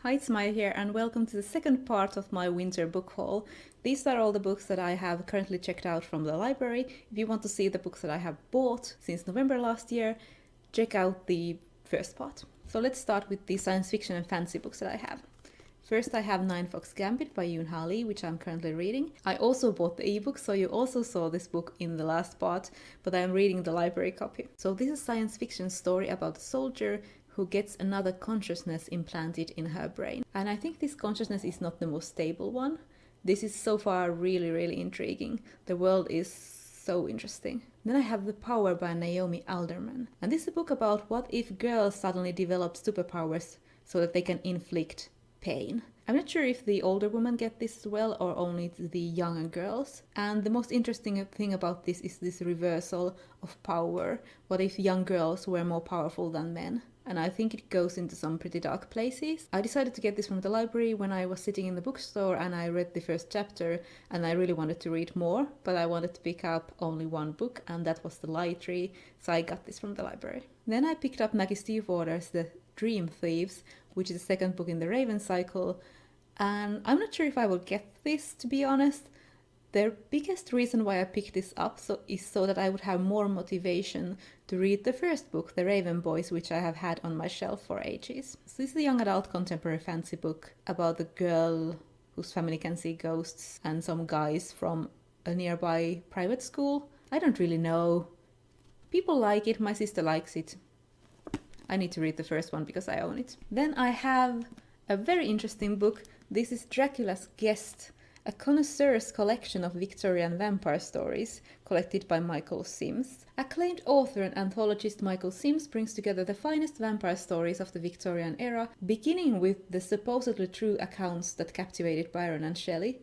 Hi, it's Maya here, and welcome to the second part of my winter book haul. These are all the books that I have currently checked out from the library. If you want to see the books that I have bought since November last year, check out the first part. So let's start with the science fiction and fantasy books that I have. First, I have Nine Fox Gambit by Yoon Ha Lee, which I'm currently reading. I also bought the ebook, so you also saw this book in the last part, but I'm reading the library copy. So this is a science fiction story about a soldier who gets another consciousness implanted in her brain. And I think this consciousness is not the most stable one. This is so far really intriguing. The world is so interesting. Then I have The Power by Naomi Alderman. And this is a book about what if girls suddenly develop superpowers so that they can inflict pain. I'm not sure if the older women get this as well or only the younger girls. And the most interesting thing about this is this reversal of power. What if young girls were more powerful than men? And I think it goes into some pretty dark places. I decided to get this from the library when I was sitting in the bookstore and I read the first chapter and I really wanted to read more, but I wanted to pick up only one book and that was The Lie Tree, so I got this from the library. Then I picked up Maggie Stiefvater's The Dream Thieves, which is the second book in the Raven cycle, and I'm not sure if I will get this, to be honest. The biggest reason why I picked this up is so that I would have more motivation to read the first book, The Raven Boys, which I have had on my shelf for ages. So this is a young adult contemporary fantasy book about the girl whose family can see ghosts and some guys from a nearby private school. I don't really know. People like it, my sister likes it. I need to read the first one because I own it. Then I have a very interesting book. This is Dracula's Guest, a connoisseur's collection of Victorian vampire stories collected by Michael Sims. Acclaimed author and anthologist Michael Sims brings together the finest vampire stories of the Victorian era, beginning with the supposedly true accounts that captivated Byron and Shelley.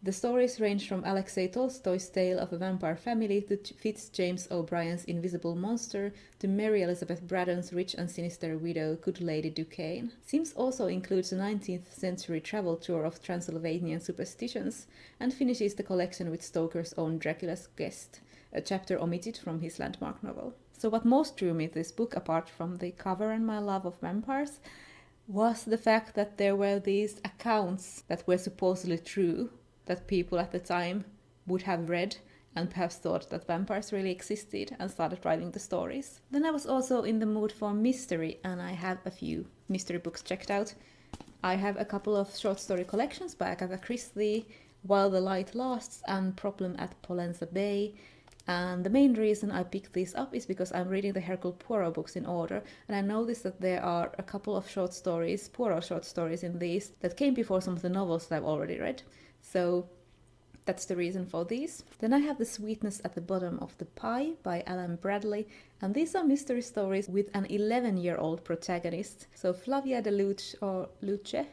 The stories range from Alexei Tolstoy's tale of a vampire family to Fitz-James O'Brien's Invisible Monster to Mary Elizabeth Braddon's rich and sinister widow, Good Lady Duquesne. Sims also includes a 19th century travel tour of Transylvanian superstitions and finishes the collection with Stoker's own Dracula's Guest, a chapter omitted from his landmark novel. So what most drew me to this book, apart from the cover and my love of vampires, was the fact that there were these accounts that were supposedly true, that people at the time would have read and perhaps thought that vampires really existed and started writing the stories. Then I was also in the mood for mystery and I have a few mystery books checked out. I have a couple of short story collections by Agatha Christie, While the Light Lasts and Problem at Polenza Bay. And the main reason I picked these up is because I'm reading the Hercule Poirot books in order, and I noticed that there are a couple of short stories, Poirot short stories in these, that came before some of the novels that I've already read. So that's the reason for these. Then I have The Sweetness at the Bottom of the Pie by Alan Bradley, and these are mystery stories with an 11-year-old protagonist. So Flavia de Luce,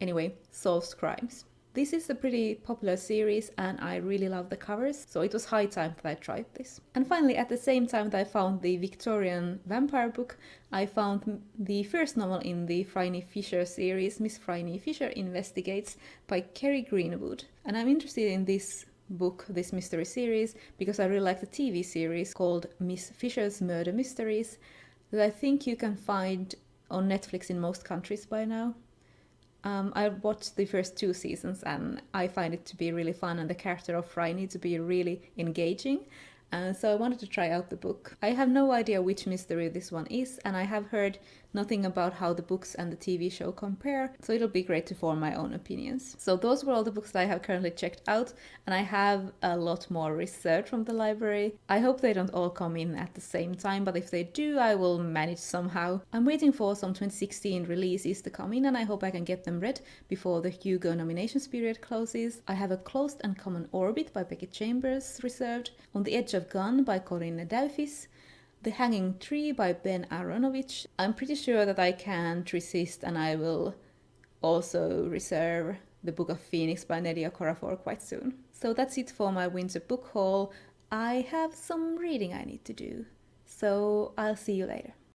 anyway, solves crimes. This is a pretty popular series and I really love the covers, so it was high time that I tried this. And finally, at the same time that I found the Victorian vampire book, I found the first novel in the Phryne Fisher series, Miss Phryne Fisher Investigates, by Kerry Greenwood. And I'm interested in this book, this mystery series, because I really like the TV series called Miss Fisher's Murder Mysteries, that I think you can find on Netflix in most countries by now. I watched the first 2 seasons and I find it to be really fun and the character of Phryne to be really engaging. So I wanted to try out the book. I have no idea which mystery this one is and I have heard nothing about how the books and the TV show compare, so it'll be great to form my own opinions. So those were all the books that I have currently checked out and I have a lot more research from the library. I hope they don't all come in at the same time, but if they do, I will manage somehow. I'm waiting for some 2016 releases to come in and I hope I can get them read before the Hugo nominations period closes. I have A Closed and Common Orbit by Becky Chambers reserved, On the Edge of Gun by Corinne Daufis, The Hanging Tree by Ben Aronovich. I'm pretty sure that I can't resist and I will also reserve The Book of Phoenix by Nedia Corafor quite soon. So that's it for my winter book haul. I have some reading I need to do, so I'll see you later.